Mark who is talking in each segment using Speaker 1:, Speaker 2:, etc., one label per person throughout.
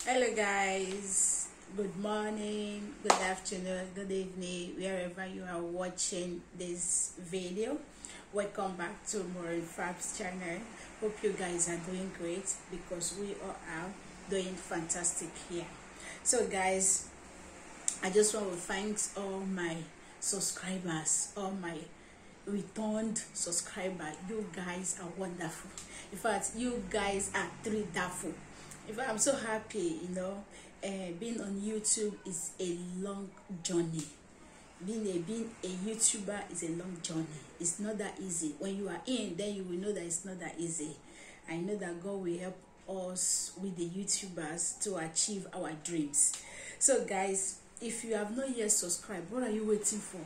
Speaker 1: Hello guys, good morning, good afternoon, good evening, wherever you are watching this video. Welcome back to More Fab's channel. Hope you guys are doing great because we all are doing fantastic here. So guys, I just want to thank all my subscribers, all my returned subscriber. You guys are wonderful. In fact, you guys are treatful. In fact, I'm so happy. Being on YouTube is a long journey. Being a YouTuber is a long journey. It's not that easy. When you are in, then you will know that it's not that easy. I know that God will help us with the YouTubers to achieve our dreams. So guys, if you have not yet subscribed, what are you waiting for?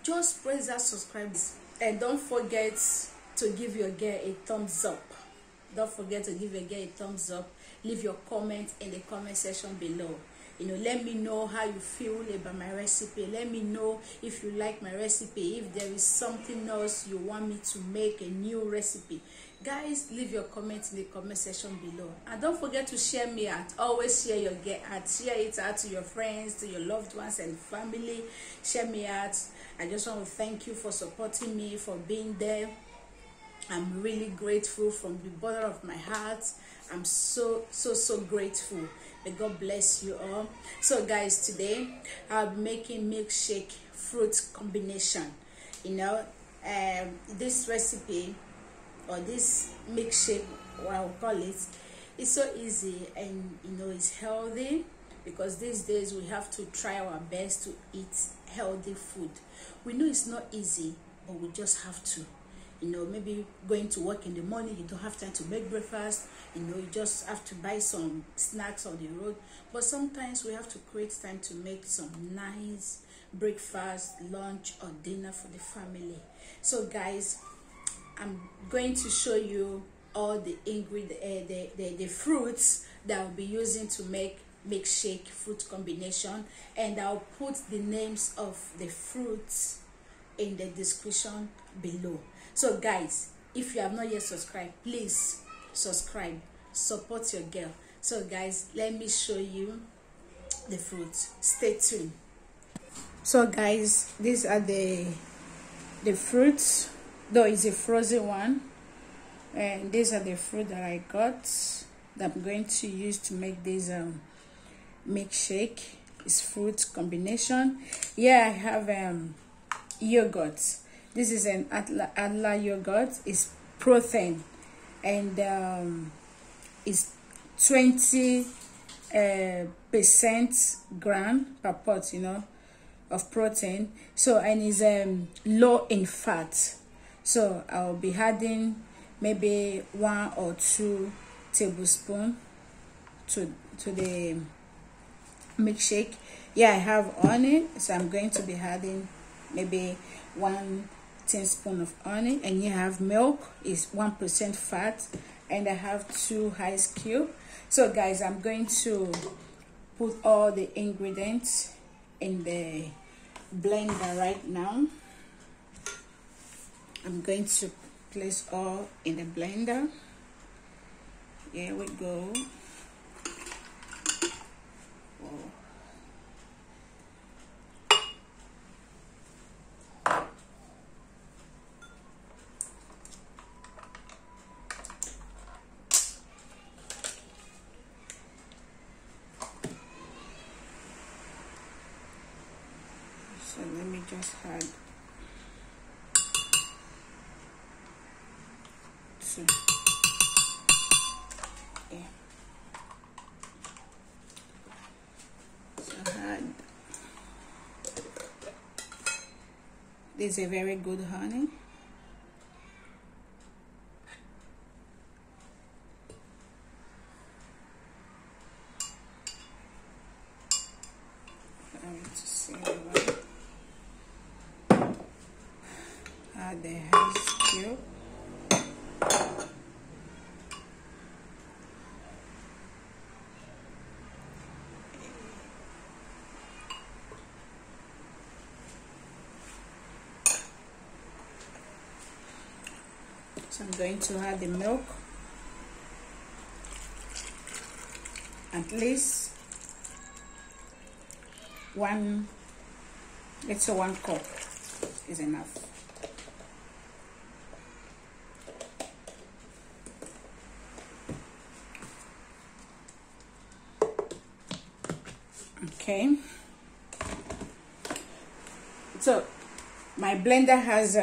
Speaker 1: Just press that subscribe and don't forget to give your girl a thumbs up. Don't forget to give your girl a thumbs up. Leave your comment in the comment section below. Let me know how you feel about my recipe. Let me know if you like my recipe. If there is something else you want me to make, a new recipe. Guys, leave your comments in the comment section below. And don't forget to share me out. Always share your girl out. Share it out to your friends, to your loved ones and family. Share me out. I just want to thank you for supporting me, for being there. I'm really grateful from the bottom of my heart. I'm so grateful. May God bless you all. So guys, today I'll be making milkshake fruit combination. This recipe or this milkshake, what I'll call it, is so easy and it's healthy, because these days we have to try our best to eat healthy food. We know it's not easy, but we just have to. Maybe going to work in the morning, you don't have time to make breakfast. You just have to buy some snacks on the road. But sometimes we have to create time to make some nice breakfast, lunch, or dinner for the family. So guys, I'm going to show you all the ingredients, the fruits that I'll be using to make milkshake fruit combination, and I'll put the names of the fruits in the description below. So guys, if you have not yet subscribed, please subscribe, support your girl. So guys, let me show you the fruits. Stay tuned. So guys, these are the fruits, though it's a frozen one, and these are the fruit that I got that I'm going to use to make this milkshake. It's fruit combination. Here I have yogurt. This is an Adler yogurt. It's protein, and it's 20% gram per pot, of protein. So, and it's low in fat. So I'll be adding maybe 1 or 2 tablespoons to the milkshake. Yeah, I have honey, so I'm going to be adding maybe 1 teaspoon of honey. And you have milk, is 1% fat, and I have 2 ice cubes. So guys, I'm going to put all the ingredients in the blender right now. I'm going to place all in the blender. Here we go. Whoa. So let me just add 2. Yeah. So add. This is a very good honey. Add the ice cube. So I'm going to add the milk. at least one, let's say 1 cup is enough. Okay, so my blender has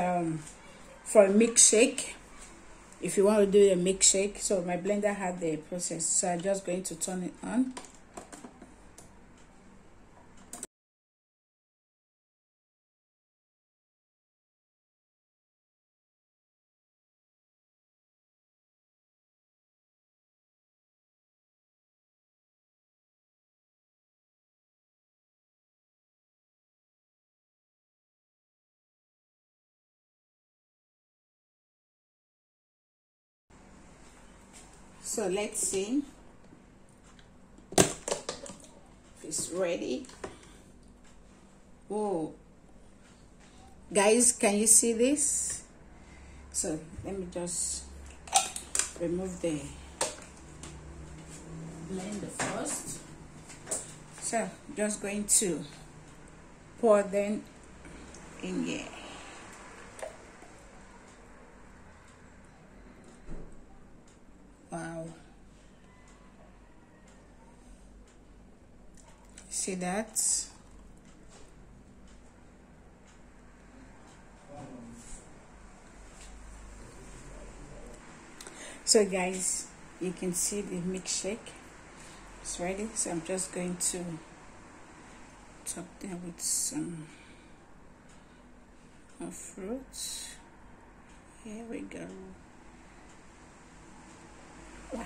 Speaker 1: for a milkshake, if you want to do a milkshake, so my blender had the process, so I'm just going to turn it on. So let's see if it's ready. Oh, guys, can you see this? So let me just remove the blender first. So just going to pour them in here. Wow, see that? So guys, you can see the milkshake is ready. So I'm just going to top them with some fruit. Here we go. Wow.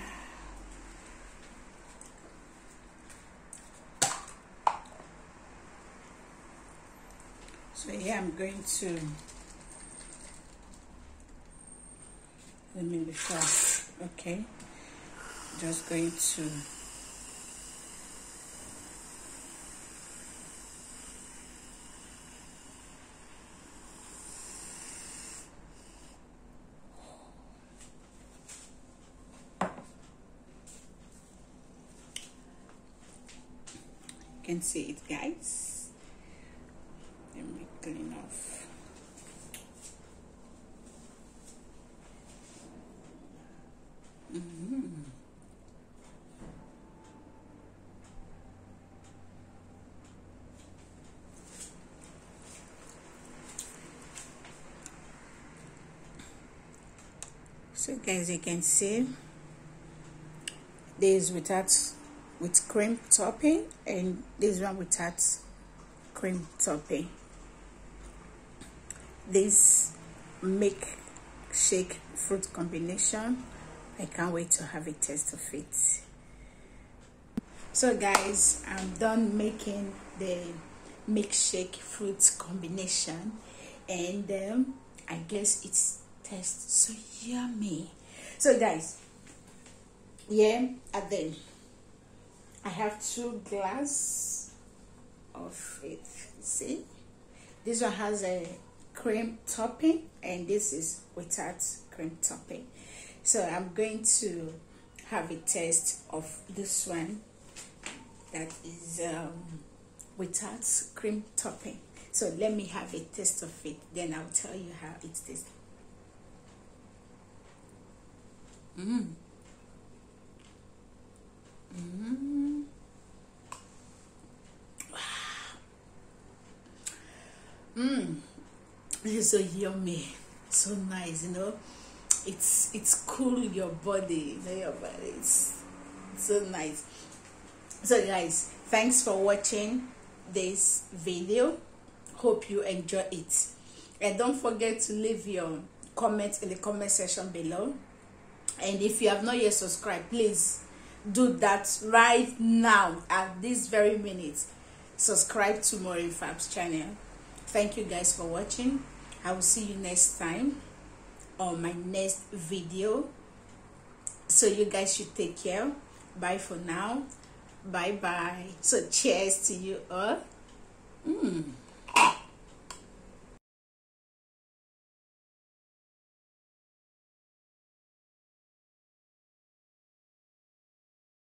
Speaker 1: So here I'm going to, let me before, okay, just going to can see it, guys. Let me clean off. So guys, you can see this with cream topping, and this one without cream topping. This milkshake fruit combination, I can't wait to have a taste of it. So guys, I'm done making the milkshake fruit combination, and I guess it tastes so yummy. So guys, yeah, and then I have 2 glasses of it. See, this one has a cream topping, and this is without cream topping. So I'm going to have a taste of this one that is without cream topping. So let me have a taste of it, then I'll tell you how it tastes. It's so yummy, so nice, you know. It's cool your body, you know, your body. It's so nice. So guys, thanks for watching this video. Hope you enjoy it, and don't forget to leave your comments in the comment section below. And if you have not yet subscribed, please do that right now at this very minute. Subscribe to Maureen Fab's channel. Thank you guys for watching. I will see you next time on my next video. So you guys should take care. Bye for now. Bye bye. So cheers to you all.